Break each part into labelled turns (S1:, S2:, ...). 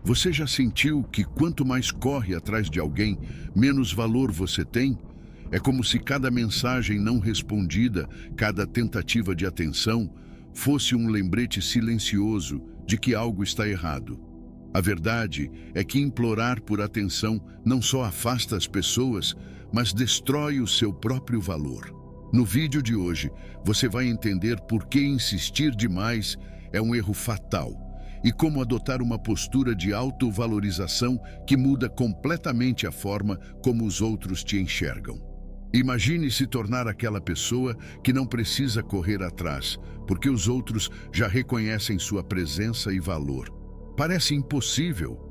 S1: Você já sentiu que quanto mais corre atrás de alguém, menos valor você tem? É como se cada mensagem não respondida, cada tentativa de atenção, fosse um lembrete silencioso de que algo está errado. A verdade é que implorar por atenção não só afasta as pessoas, mas destrói o seu próprio valor. No vídeo de hoje, você vai entender por que insistir demais é um erro fatal e como adotar uma postura de autovalorização que muda completamente a forma como os outros te enxergam. Imagine se tornar aquela pessoa que não precisa correr atrás, porque os outros já reconhecem sua presença e valor. Parece impossível.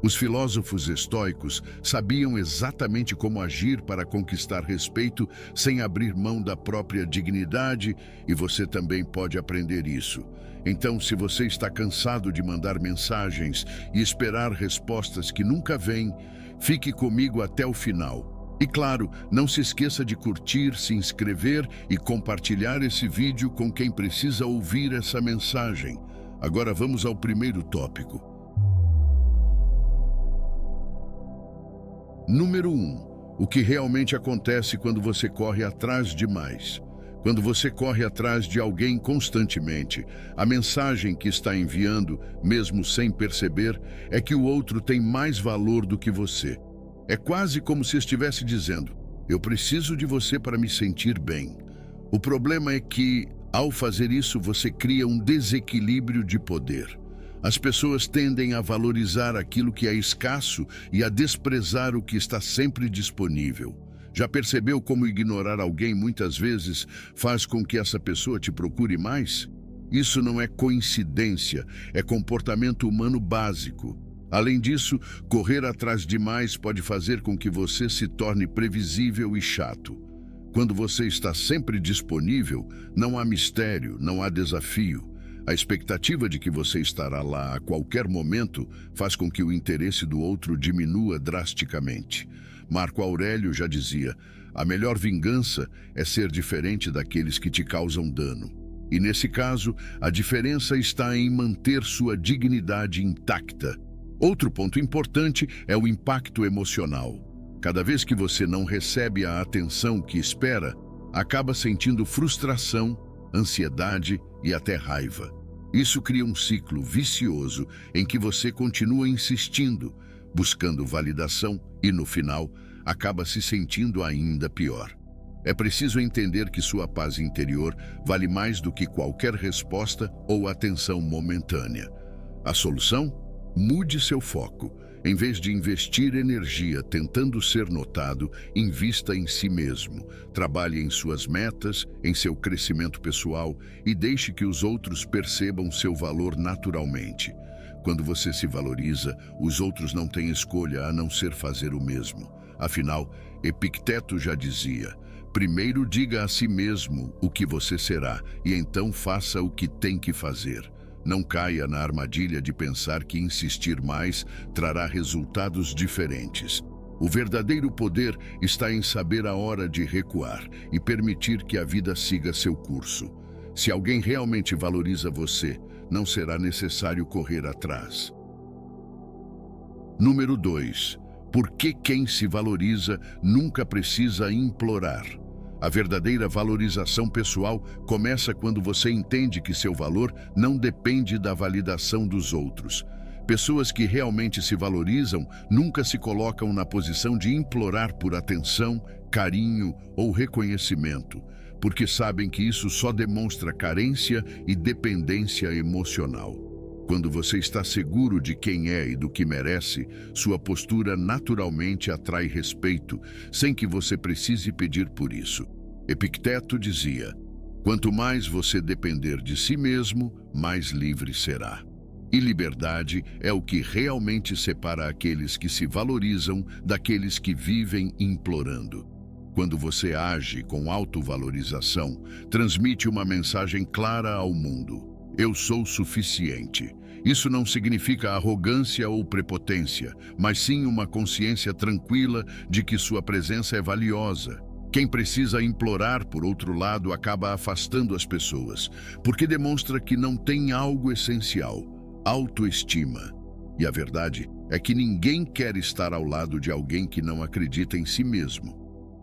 S1: Os filósofos estoicos sabiam exatamente como agir para conquistar respeito sem abrir mão da própria dignidade, e você também pode aprender isso. Então, se você está cansado de mandar mensagens e esperar respostas que nunca vêm, fique comigo até o final. E claro, não se esqueça de curtir, se inscrever e compartilhar esse vídeo com quem precisa ouvir essa mensagem. Agora vamos ao primeiro tópico. Número 1. O que realmente acontece quando você corre atrás demais? Quando você corre atrás de alguém constantemente, a mensagem que está enviando, mesmo sem perceber, é que o outro tem mais valor do que você. É quase como se estivesse dizendo: eu preciso de você para me sentir bem. O problema é que, ao fazer isso, você cria um desequilíbrio de poder. As pessoas tendem a valorizar aquilo que é escasso e a desprezar o que está sempre disponível. Já percebeu como ignorar alguém muitas vezes faz com que essa pessoa te procure mais? Isso não é coincidência, é comportamento humano básico. Além disso, correr atrás demais pode fazer com que você se torne previsível e chato. Quando você está sempre disponível, não há mistério, não há desafio. A expectativa de que você estará lá a qualquer momento faz com que o interesse do outro diminua drasticamente. Marco Aurélio já dizia: a melhor vingança é ser diferente daqueles que te causam dano. E nesse caso, a diferença está em manter sua dignidade intacta. Outro ponto importante é o impacto emocional. Cada vez que você não recebe a atenção que espera, acaba sentindo frustração, ansiedade e até raiva. Isso cria um ciclo vicioso em que você continua insistindo, buscando validação e, no final, acaba se sentindo ainda pior. É preciso entender que sua paz interior vale mais do que qualquer resposta ou atenção momentânea. A solução? Mude seu foco. Em vez de investir energia tentando ser notado, invista em si mesmo. Trabalhe em suas metas, em seu crescimento pessoal e deixe que os outros percebam seu valor naturalmente. Quando você se valoriza, os outros não têm escolha a não ser fazer o mesmo. Afinal, Epicteto já dizia: primeiro diga a si mesmo o que você será e então faça o que tem que fazer. Não caia na armadilha de pensar que insistir mais trará resultados diferentes. O verdadeiro poder está em saber a hora de recuar e permitir que a vida siga seu curso. Se alguém realmente valoriza você, não será necessário correr atrás. Número 2. Por que quem se valoriza nunca precisa implorar? A verdadeira valorização pessoal começa quando você entende que seu valor não depende da validação dos outros. Pessoas que realmente se valorizam nunca se colocam na posição de implorar por atenção, carinho ou reconhecimento, porque sabem que isso só demonstra carência e dependência emocional. Quando você está seguro de quem é e do que merece, sua postura naturalmente atrai respeito, sem que você precise pedir por isso. Epicteto dizia: quanto mais você depender de si mesmo, mais livre será. E liberdade é o que realmente separa aqueles que se valorizam daqueles que vivem implorando. Quando você age com autovalorização, transmite uma mensagem clara ao mundo: eu sou suficiente. Isso não significa arrogância ou prepotência, mas sim uma consciência tranquila de que sua presença é valiosa. Quem precisa implorar, por outro lado, acaba afastando as pessoas, porque demonstra que não tem algo essencial: autoestima. E a verdade é que ninguém quer estar ao lado de alguém que não acredita em si mesmo.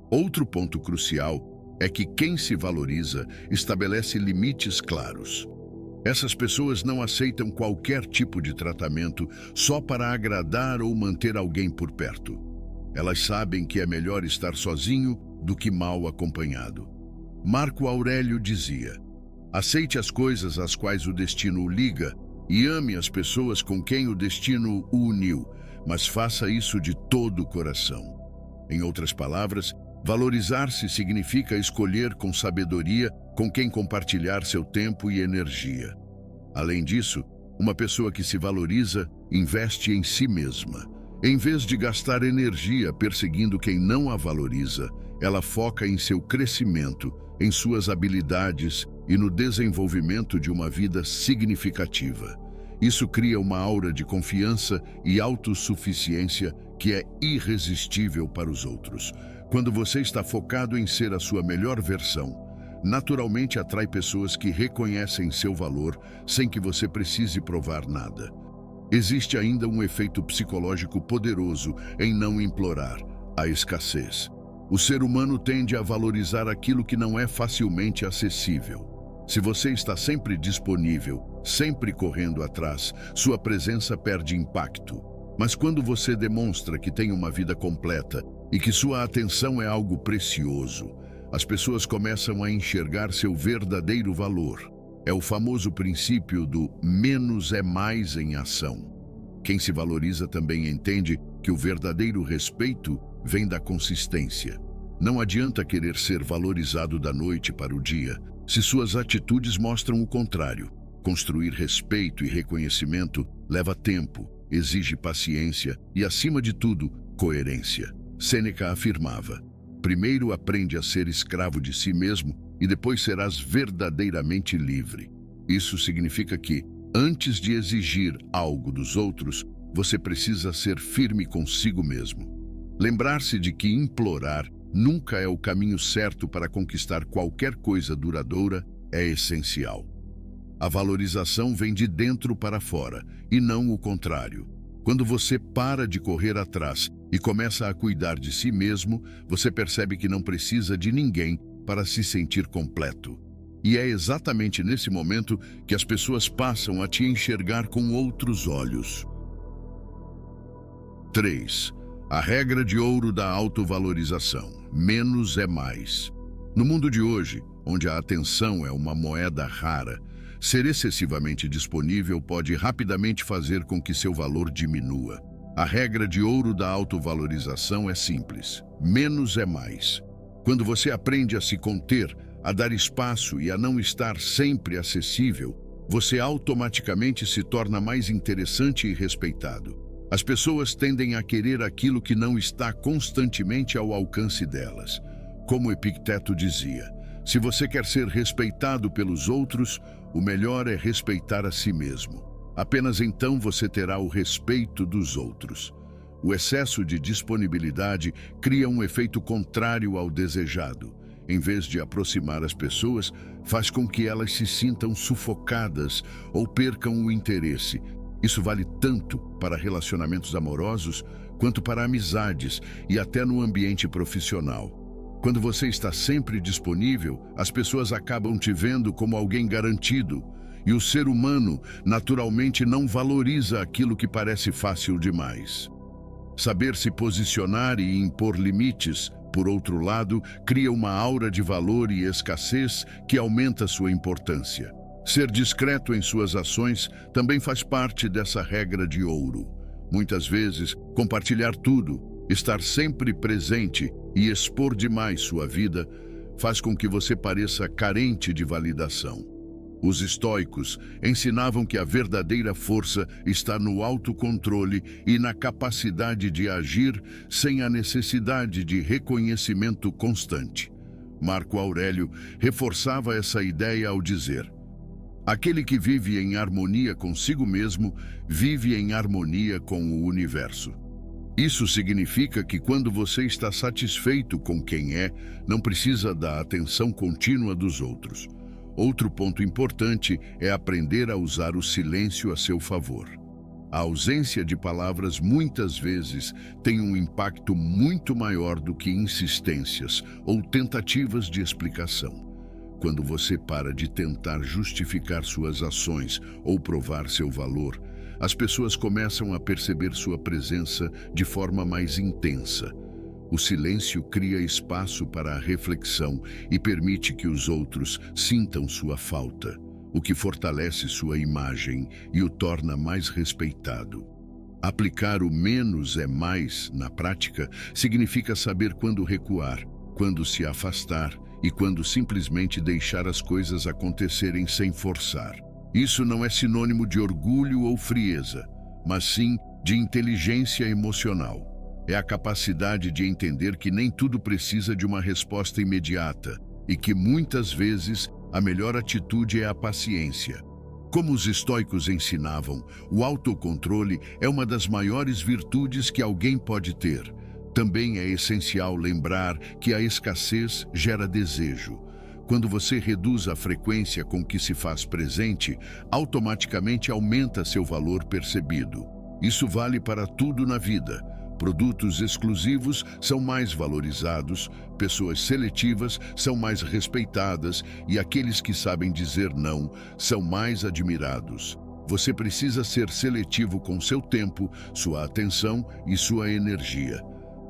S1: Outro ponto crucial é que quem se valoriza estabelece limites claros. Essas pessoas não aceitam qualquer tipo de tratamento só para agradar ou manter alguém por perto. Elas sabem que é melhor estar sozinho do que mal acompanhado. Marco Aurélio dizia: aceite as coisas às quais o destino o liga e ame as pessoas com quem o destino o uniu, mas faça isso de todo o coração. Em outras palavras, valorizar-se significa escolher com sabedoria com quem compartilhar seu tempo e energia. Além disso, uma pessoa que se valoriza investe em si mesma. Em vez de gastar energia perseguindo quem não a valoriza, ela foca em seu crescimento, em suas habilidades e no desenvolvimento de uma vida significativa. Isso cria uma aura de confiança e autossuficiência que é irresistível para os outros. Quando você está focado em ser a sua melhor versão, naturalmente atrai pessoas que reconhecem seu valor sem que você precise provar nada. Existe ainda um efeito psicológico poderoso em não implorar: a escassez. O ser humano tende a valorizar aquilo que não é facilmente acessível. Se você está sempre disponível, sempre correndo atrás, sua presença perde impacto. Mas quando você demonstra que tem uma vida completa e que sua atenção é algo precioso, as pessoas começam a enxergar seu verdadeiro valor. É o famoso princípio do menos é mais em ação. Quem se valoriza também entende que o verdadeiro respeito vem da consistência. Não adianta querer ser valorizado da noite para o dia, se suas atitudes mostram o contrário. Construir respeito e reconhecimento leva tempo, exige paciência e, acima de tudo, coerência. Sêneca afirmava: primeiro aprende a ser escravo de si mesmo e depois serás verdadeiramente livre. Isso significa que, antes de exigir algo dos outros, você precisa ser firme consigo mesmo. Lembrar-se de que implorar nunca é o caminho certo para conquistar qualquer coisa duradoura é essencial. A valorização vem de dentro para fora, e não o contrário. Quando você para de correr atrás e começa a cuidar de si mesmo, você percebe que não precisa de ninguém para se sentir completo. E é exatamente nesse momento que as pessoas passam a te enxergar com outros olhos. 3. A regra de ouro da autovalorização: menos é mais. No mundo de hoje, onde a atenção é uma moeda rara, ser excessivamente disponível pode rapidamente fazer com que seu valor diminua. A regra de ouro da autovalorização é simples: menos é mais. Quando você aprende a se conter, a dar espaço e a não estar sempre acessível, você automaticamente se torna mais interessante e respeitado. As pessoas tendem a querer aquilo que não está constantemente ao alcance delas. Como Epicteto dizia: se você quer ser respeitado pelos outros, o melhor é respeitar a si mesmo. Apenas então você terá o respeito dos outros. O excesso de disponibilidade cria um efeito contrário ao desejado. Em vez de aproximar as pessoas, faz com que elas se sintam sufocadas ou percam o interesse. Isso vale tanto para relacionamentos amorosos quanto para amizades e até no ambiente profissional. Quando você está sempre disponível, as pessoas acabam te vendo como alguém garantido, e o ser humano naturalmente não valoriza aquilo que parece fácil demais. Saber se posicionar e impor limites, por outro lado, cria uma aura de valor e escassez que aumenta sua importância. Ser discreto em suas ações também faz parte dessa regra de ouro. Muitas vezes, compartilhar tudo, estar sempre presente e expor demais sua vida faz com que você pareça carente de validação. Os estoicos ensinavam que a verdadeira força está no autocontrole e na capacidade de agir sem a necessidade de reconhecimento constante. Marco Aurélio reforçava essa ideia ao dizer: aquele que vive em harmonia consigo mesmo, vive em harmonia com o universo. Isso significa que quando você está satisfeito com quem é, não precisa da atenção contínua dos outros. Outro ponto importante é aprender a usar o silêncio a seu favor. A ausência de palavras muitas vezes tem um impacto muito maior do que insistências ou tentativas de explicação. Quando você para de tentar justificar suas ações ou provar seu valor, as pessoas começam a perceber sua presença de forma mais intensa. O silêncio cria espaço para a reflexão e permite que os outros sintam sua falta, o que fortalece sua imagem e o torna mais respeitado. Aplicar o menos é mais, na prática, significa saber quando recuar, quando se afastar e quando simplesmente deixar as coisas acontecerem sem forçar. Isso não é sinônimo de orgulho ou frieza, mas sim de inteligência emocional. É a capacidade de entender que nem tudo precisa de uma resposta imediata e que muitas vezes a melhor atitude é a paciência. Como os estoicos ensinavam, o autocontrole é uma das maiores virtudes que alguém pode ter. Também é essencial lembrar que a escassez gera desejo. Quando você reduz a frequência com que se faz presente, automaticamente aumenta seu valor percebido. Isso vale para tudo na vida. Produtos exclusivos são mais valorizados, pessoas seletivas são mais respeitadas e aqueles que sabem dizer não são mais admirados. Você precisa ser seletivo com seu tempo, sua atenção e sua energia.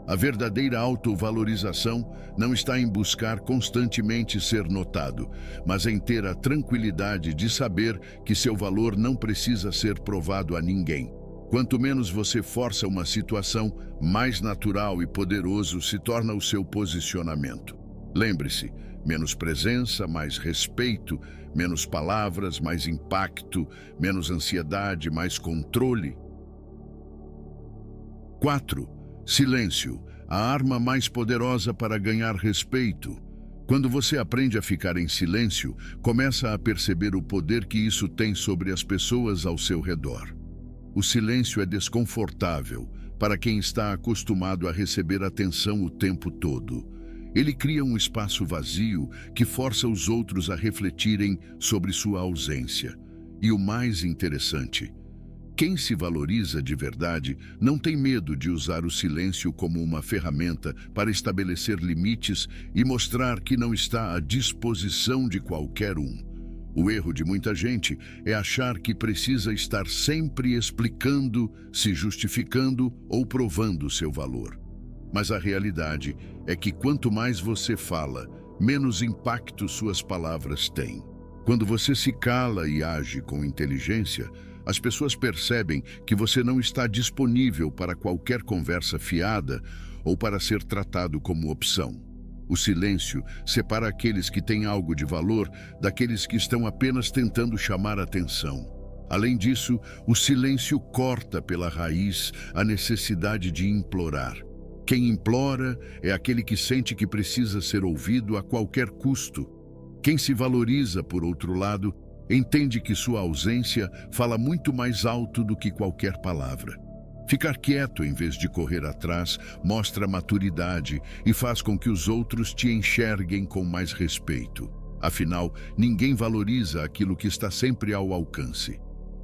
S1: A verdadeira autovalorização não está em buscar constantemente ser notado, mas em ter a tranquilidade de saber que seu valor não precisa ser provado a ninguém. Quanto menos você força uma situação, mais natural e poderoso se torna o seu posicionamento. Lembre-se, menos presença, mais respeito, menos palavras, mais impacto, menos ansiedade, mais controle. 4. Silêncio, a arma mais poderosa para ganhar respeito. Quando você aprende a ficar em silêncio, começa a perceber o poder que isso tem sobre as pessoas ao seu redor. O silêncio é desconfortável para quem está acostumado a receber atenção o tempo todo. Ele cria um espaço vazio que força os outros a refletirem sobre sua ausência. E o mais interessante, quem se valoriza de verdade não tem medo de usar o silêncio como uma ferramenta para estabelecer limites e mostrar que não está à disposição de qualquer um. O erro de muita gente é achar que precisa estar sempre explicando, se justificando ou provando seu valor. Mas a realidade é que quanto mais você fala, menos impacto suas palavras têm. Quando você se cala e age com inteligência, as pessoas percebem que você não está disponível para qualquer conversa fiada ou para ser tratado como opção. O silêncio separa aqueles que têm algo de valor daqueles que estão apenas tentando chamar atenção. Além disso, o silêncio corta pela raiz a necessidade de implorar. Quem implora é aquele que sente que precisa ser ouvido a qualquer custo. Quem se valoriza, por outro lado, entende que sua ausência fala muito mais alto do que qualquer palavra. Ficar quieto em vez de correr atrás mostra maturidade e faz com que os outros te enxerguem com mais respeito. Afinal, ninguém valoriza aquilo que está sempre ao alcance.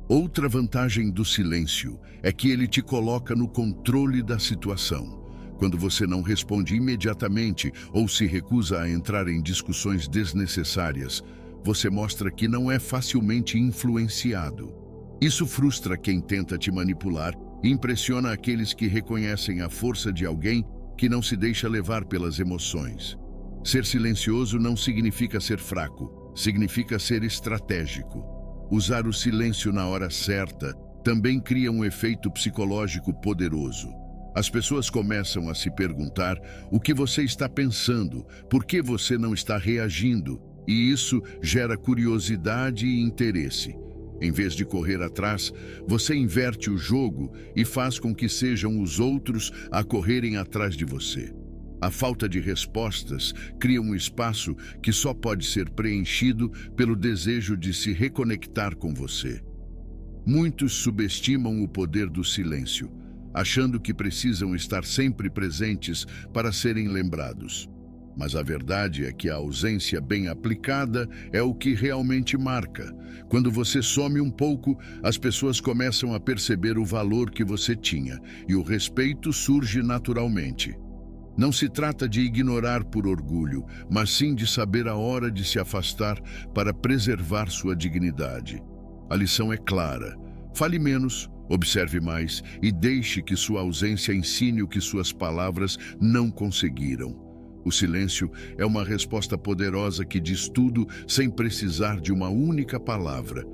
S1: Outra vantagem do silêncio é que ele te coloca no controle da situação. Quando você não responde imediatamente ou se recusa a entrar em discussões desnecessárias, você mostra que não é facilmente influenciado. Isso frustra quem tenta te manipular e impressiona aqueles que reconhecem a força de alguém que não se deixa levar pelas emoções. Ser silencioso não significa ser fraco, significa ser estratégico. Usar o silêncio na hora certa também cria um efeito psicológico poderoso. As pessoas começam a se perguntar o que você está pensando, por que você não está reagindo, e isso gera curiosidade e interesse. Em vez de correr atrás, você inverte o jogo e faz com que sejam os outros a correrem atrás de você. A falta de respostas cria um espaço que só pode ser preenchido pelo desejo de se reconectar com você. Muitos subestimam o poder do silêncio, achando que precisam estar sempre presentes para serem lembrados. Mas a verdade é que a ausência bem aplicada é o que realmente marca. Quando você some um pouco, as pessoas começam a perceber o valor que você tinha e o respeito surge naturalmente. Não se trata de ignorar por orgulho, mas sim de saber a hora de se afastar para preservar sua dignidade. A lição é clara. Fale menos, observe mais e deixe que sua ausência ensine o que suas palavras não conseguiram. O silêncio é uma resposta poderosa que diz tudo sem precisar de uma única palavra.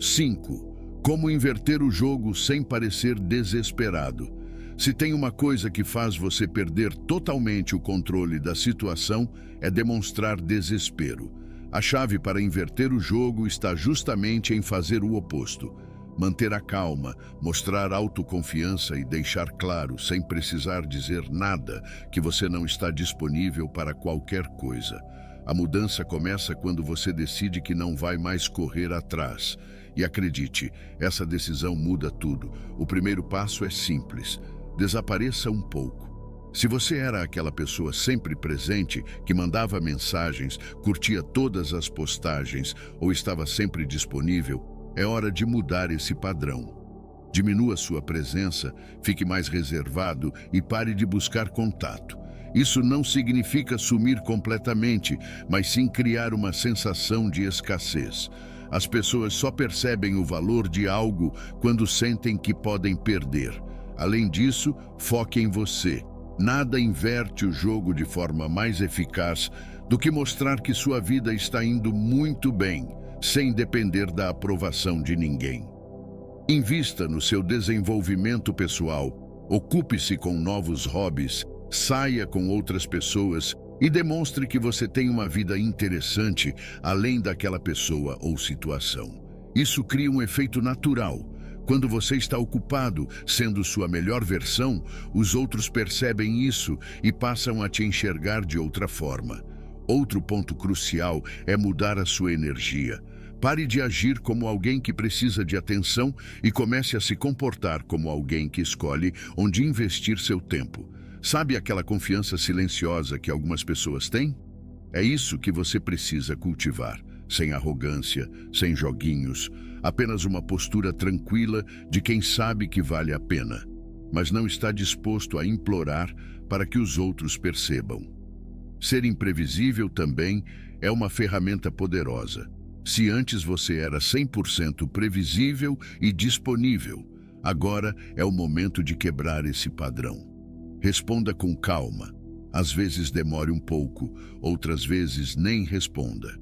S1: 5. Como inverter o jogo sem parecer desesperado. Se tem uma coisa que faz você perder totalmente o controle da situação, é demonstrar desespero. A chave para inverter o jogo está justamente em fazer o oposto. Manter a calma, mostrar autoconfiança e deixar claro, sem precisar dizer nada, que você não está disponível para qualquer coisa. A mudança começa quando você decide que não vai mais correr atrás. E acredite, essa decisão muda tudo. O primeiro passo é simples. Desapareça um pouco. Se você era aquela pessoa sempre presente, que mandava mensagens, curtia todas as postagens ou estava sempre disponível, é hora de mudar esse padrão. Diminua sua presença, fique mais reservado e pare de buscar contato. Isso não significa sumir completamente, mas sim criar uma sensação de escassez. As pessoas só percebem o valor de algo quando sentem que podem perder. Além disso, foque em você. Nada inverte o jogo de forma mais eficaz do que mostrar que sua vida está indo muito bem, sem depender da aprovação de ninguém. Invista no seu desenvolvimento pessoal, ocupe-se com novos hobbies, saia com outras pessoas e demonstre que você tem uma vida interessante além daquela pessoa ou situação. Isso cria um efeito natural. Quando você está ocupado, sendo sua melhor versão, os outros percebem isso e passam a te enxergar de outra forma. Outro ponto crucial é mudar a sua energia. Pare de agir como alguém que precisa de atenção e comece a se comportar como alguém que escolhe onde investir seu tempo. Sabe aquela confiança silenciosa que algumas pessoas têm? É isso que você precisa cultivar, sem arrogância, sem joguinhos, apenas uma postura tranquila de quem sabe que vale a pena, mas não está disposto a implorar para que os outros percebam. Ser imprevisível também é uma ferramenta poderosa. Se antes você era 100% previsível e disponível, agora é o momento de quebrar esse padrão. Responda com calma. Às vezes demore um pouco, outras vezes nem responda.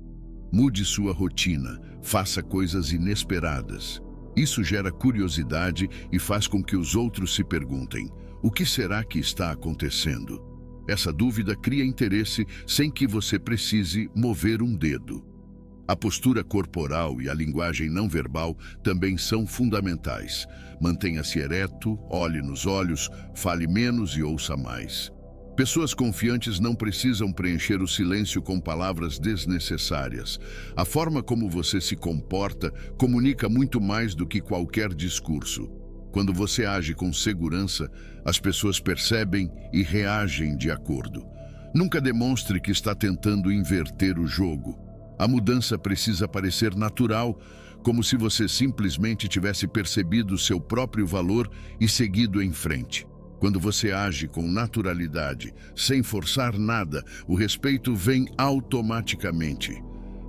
S1: Mude sua rotina, faça coisas inesperadas. Isso gera curiosidade e faz com que os outros se perguntem: o que será que está acontecendo? Essa dúvida cria interesse sem que você precise mover um dedo. A postura corporal e a linguagem não verbal também são fundamentais. Mantenha-se ereto, olhe nos olhos, fale menos e ouça mais. Pessoas confiantes não precisam preencher o silêncio com palavras desnecessárias. A forma como você se comporta comunica muito mais do que qualquer discurso. Quando você age com segurança, as pessoas percebem e reagem de acordo. Nunca demonstre que está tentando inverter o jogo. A mudança precisa parecer natural, como se você simplesmente tivesse percebido seu próprio valor e seguido em frente. Quando você age com naturalidade, sem forçar nada, o respeito vem automaticamente.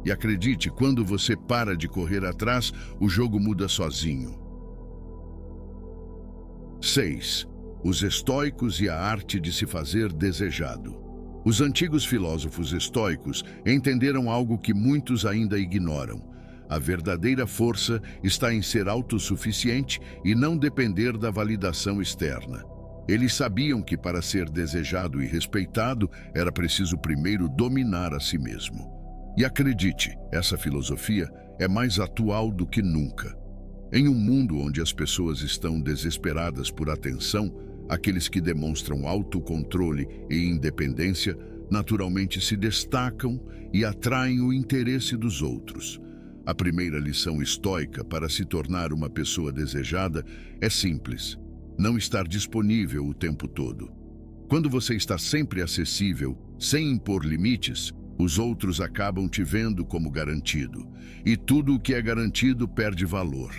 S1: E acredite, quando você para de correr atrás, o jogo muda sozinho. 6. Os estoicos e a arte de se fazer desejado. Os antigos filósofos estoicos entenderam algo que muitos ainda ignoram. A verdadeira força está em ser autossuficiente e não depender da validação externa. Eles sabiam que para ser desejado e respeitado era preciso primeiro dominar a si mesmo. E acredite, essa filosofia é mais atual do que nunca. Em um mundo onde as pessoas estão desesperadas por atenção, aqueles que demonstram autocontrole e independência naturalmente se destacam e atraem o interesse dos outros. A primeira lição estoica para se tornar uma pessoa desejada é simples: não estar disponível o tempo todo. Quando você está sempre acessível, sem impor limites, os outros acabam te vendo como garantido. E tudo o que é garantido perde valor.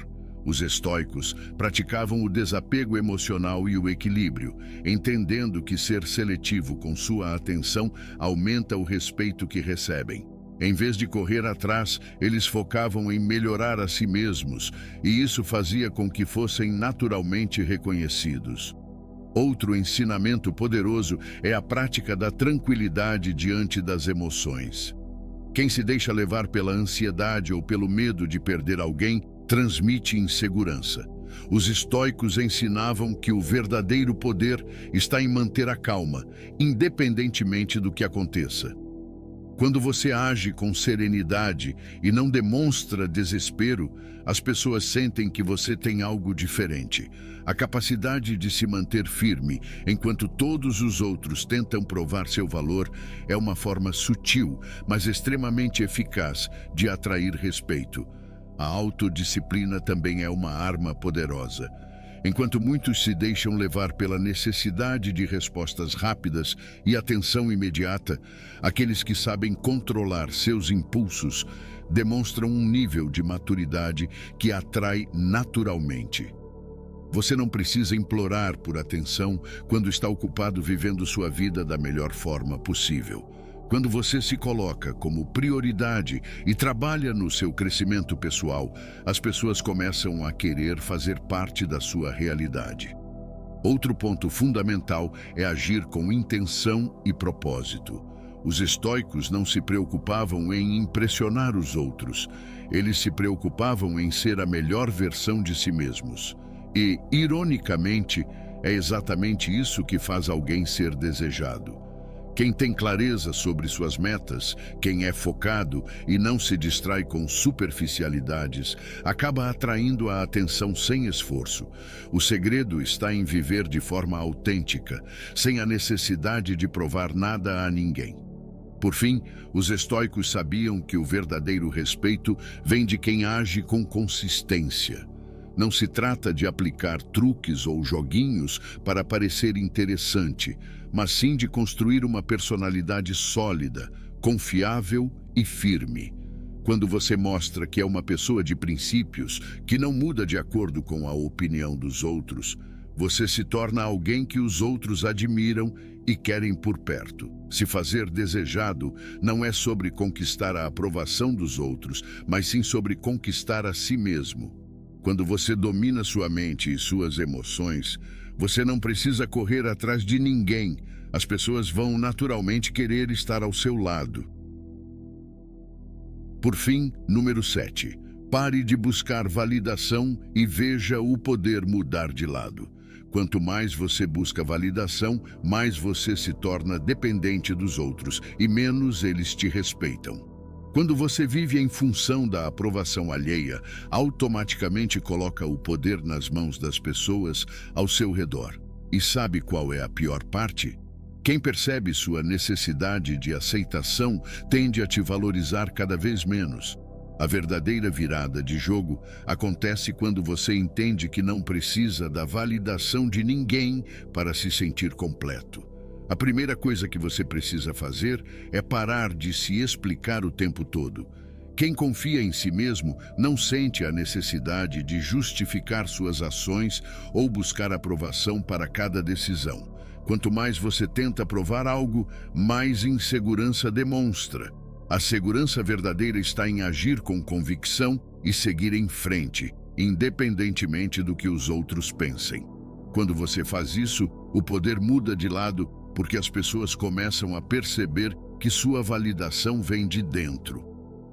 S1: Os estoicos praticavam o desapego emocional e o equilíbrio, entendendo que ser seletivo com sua atenção aumenta o respeito que recebem. Em vez de correr atrás, eles focavam em melhorar a si mesmos, e isso fazia com que fossem naturalmente reconhecidos. Outro ensinamento poderoso é a prática da tranquilidade diante das emoções. Quem se deixa levar pela ansiedade ou pelo medo de perder alguém, transmite insegurança. Os estoicos ensinavam que o verdadeiro poder está em manter a calma, independentemente do que aconteça. Quando você age com serenidade e não demonstra desespero, as pessoas sentem que você tem algo diferente. A capacidade de se manter firme enquanto todos os outros tentam provar seu valor é uma forma sutil, mas extremamente eficaz de atrair respeito. A autodisciplina também é uma arma poderosa. Enquanto muitos se deixam levar pela necessidade de respostas rápidas e atenção imediata, aqueles que sabem controlar seus impulsos demonstram um nível de maturidade que atrai naturalmente. Você não precisa implorar por atenção quando está ocupado vivendo sua vida da melhor forma possível. Quando você se coloca como prioridade e trabalha no seu crescimento pessoal, as pessoas começam a querer fazer parte da sua realidade. Outro ponto fundamental é agir com intenção e propósito. Os estoicos não se preocupavam em impressionar os outros, eles se preocupavam em ser a melhor versão de si mesmos. E, ironicamente, é exatamente isso que faz alguém ser desejado. Quem tem clareza sobre suas metas, quem é focado e não se distrai com superficialidades, acaba atraindo a atenção sem esforço. O segredo está em viver de forma autêntica, sem a necessidade de provar nada a ninguém. Por fim, os estoicos sabiam que o verdadeiro respeito vem de quem age com consistência. Não se trata de aplicar truques ou joguinhos para parecer interessante, mas sim de construir uma personalidade sólida, confiável e firme. Quando você mostra que é uma pessoa de princípios, que não muda de acordo com a opinião dos outros, você se torna alguém que os outros admiram e querem por perto. Se fazer desejado não é sobre conquistar a aprovação dos outros, mas sim sobre conquistar a si mesmo. Quando você domina sua mente e suas emoções, você não precisa correr atrás de ninguém. As pessoas vão naturalmente querer estar ao seu lado. Por fim, número 7. Pare de buscar validação e veja o poder mudar de lado. Quanto mais você busca validação, mais você se torna dependente dos outros e menos eles te respeitam. Quando você vive em função da aprovação alheia, automaticamente coloca o poder nas mãos das pessoas ao seu redor. E sabe qual é a pior parte? Quem percebe sua necessidade de aceitação tende a te valorizar cada vez menos. A verdadeira virada de jogo acontece quando você entende que não precisa da validação de ninguém para se sentir completo. A primeira coisa que você precisa fazer é parar de se explicar o tempo todo. Quem confia em si mesmo não sente a necessidade de justificar suas ações ou buscar aprovação para cada decisão. Quanto mais você tenta provar algo, mais insegurança demonstra. A segurança verdadeira está em agir com convicção e seguir em frente, independentemente do que os outros pensem. Quando você faz isso, o poder muda de lado porque as pessoas começam a perceber que sua validação vem de dentro.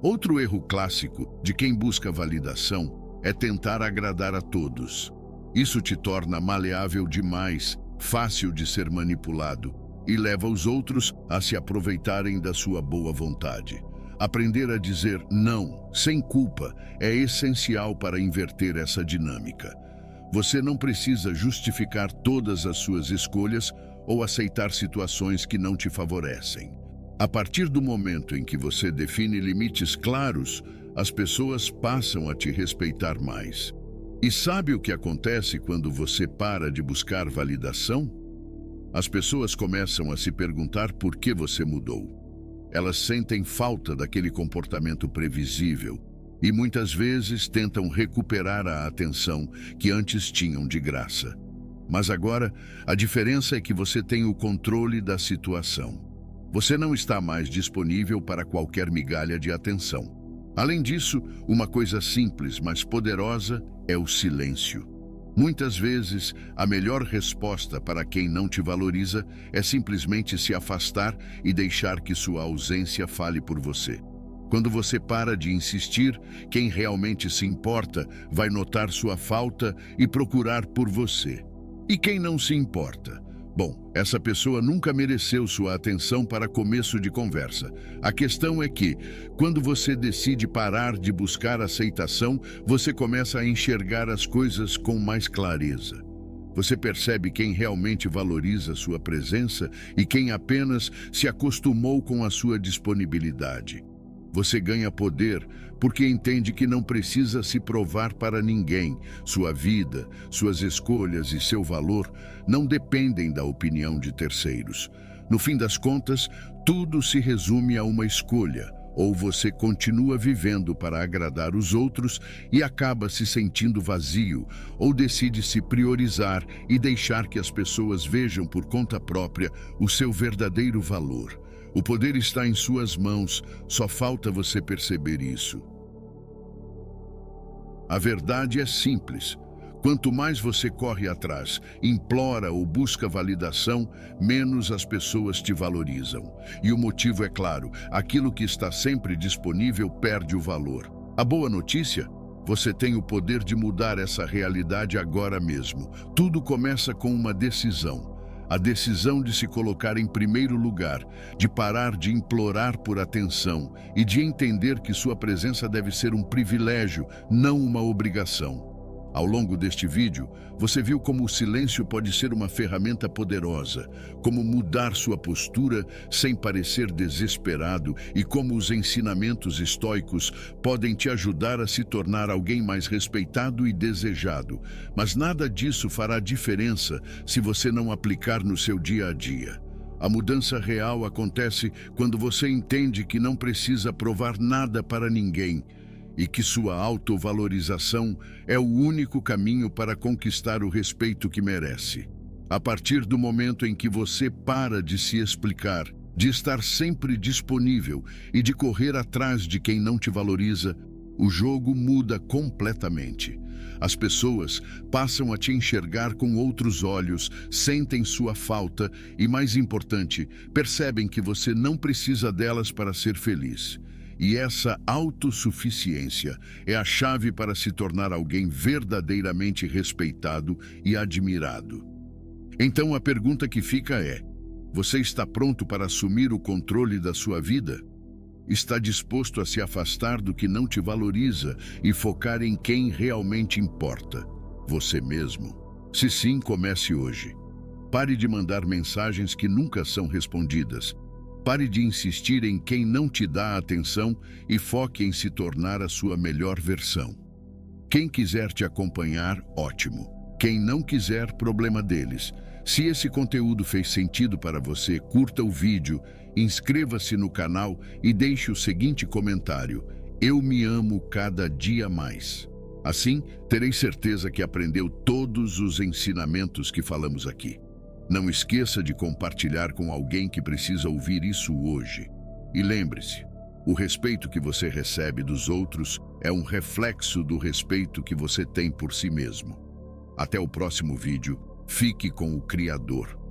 S1: Outro erro clássico de quem busca validação é tentar agradar a todos. Isso te torna maleável demais, fácil de ser manipulado e leva os outros a se aproveitarem da sua boa vontade. Aprender a dizer não, sem culpa, é essencial para inverter essa dinâmica. Você não precisa justificar todas as suas escolhas ou aceitar situações que não te favorecem. A partir do momento em que você define limites claros, as pessoas passam a te respeitar mais. E sabe o que acontece quando você para de buscar validação? As pessoas começam a se perguntar por que você mudou. Elas sentem falta daquele comportamento previsível e muitas vezes tentam recuperar a atenção que antes tinham de graça. Mas agora, a diferença é que você tem o controle da situação. Você não está mais disponível para qualquer migalha de atenção. Além disso, uma coisa simples, mas poderosa, é o silêncio. Muitas vezes, a melhor resposta para quem não te valoriza é simplesmente se afastar e deixar que sua ausência fale por você. Quando você para de insistir, quem realmente se importa vai notar sua falta e procurar por você. E quem não se importa? Bom, essa pessoa nunca mereceu sua atenção para começo de conversa. A questão é que, quando você decide parar de buscar aceitação, você começa a enxergar as coisas com mais clareza. Você percebe quem realmente valoriza sua presença e quem apenas se acostumou com a sua disponibilidade. Você ganha poder porque entende que não precisa se provar para ninguém. Sua vida, suas escolhas e seu valor não dependem da opinião de terceiros. No fim das contas, tudo se resume a uma escolha. Ou você continua vivendo para agradar os outros e acaba se sentindo vazio, ou decide se priorizar e deixar que as pessoas vejam por conta própria o seu verdadeiro valor. O poder está em suas mãos, só falta você perceber isso. A verdade é simples. Quanto mais você corre atrás, implora ou busca validação, menos as pessoas te valorizam. E o motivo é claro, aquilo que está sempre disponível perde o valor. A boa notícia? Você tem o poder de mudar essa realidade agora mesmo. Tudo começa com uma decisão. A decisão de se colocar em primeiro lugar, de parar de implorar por atenção e de entender que sua presença deve ser um privilégio, não uma obrigação. Ao longo deste vídeo, você viu como o silêncio pode ser uma ferramenta poderosa, como mudar sua postura sem parecer desesperado e como os ensinamentos estoicos podem te ajudar a se tornar alguém mais respeitado e desejado. Mas nada disso fará diferença se você não aplicar no seu dia a dia. A mudança real acontece quando você entende que não precisa provar nada para ninguém, e que sua autovalorização é o único caminho para conquistar o respeito que merece. A partir do momento em que você para de se explicar, de estar sempre disponível e de correr atrás de quem não te valoriza, o jogo muda completamente. As pessoas passam a te enxergar com outros olhos, sentem sua falta e, mais importante, percebem que você não precisa delas para ser feliz. E essa autossuficiência é a chave para se tornar alguém verdadeiramente respeitado e admirado. Então a pergunta que fica é: você está pronto para assumir o controle da sua vida? Está disposto a se afastar do que não te valoriza e focar em quem realmente importa? Você mesmo? Se sim, comece hoje. Pare de mandar mensagens que nunca são respondidas. Pare de insistir em quem não te dá atenção e foque em se tornar a sua melhor versão. Quem quiser te acompanhar, ótimo. Quem não quiser, problema deles. Se esse conteúdo fez sentido para você, curta o vídeo, inscreva-se no canal e deixe o seguinte comentário: eu me amo cada dia mais. Assim, terei certeza que aprendeu todos os ensinamentos que falamos aqui. Não esqueça de compartilhar com alguém que precisa ouvir isso hoje. E lembre-se, o respeito que você recebe dos outros é um reflexo do respeito que você tem por si mesmo. Até o próximo vídeo. Fique com o Criador.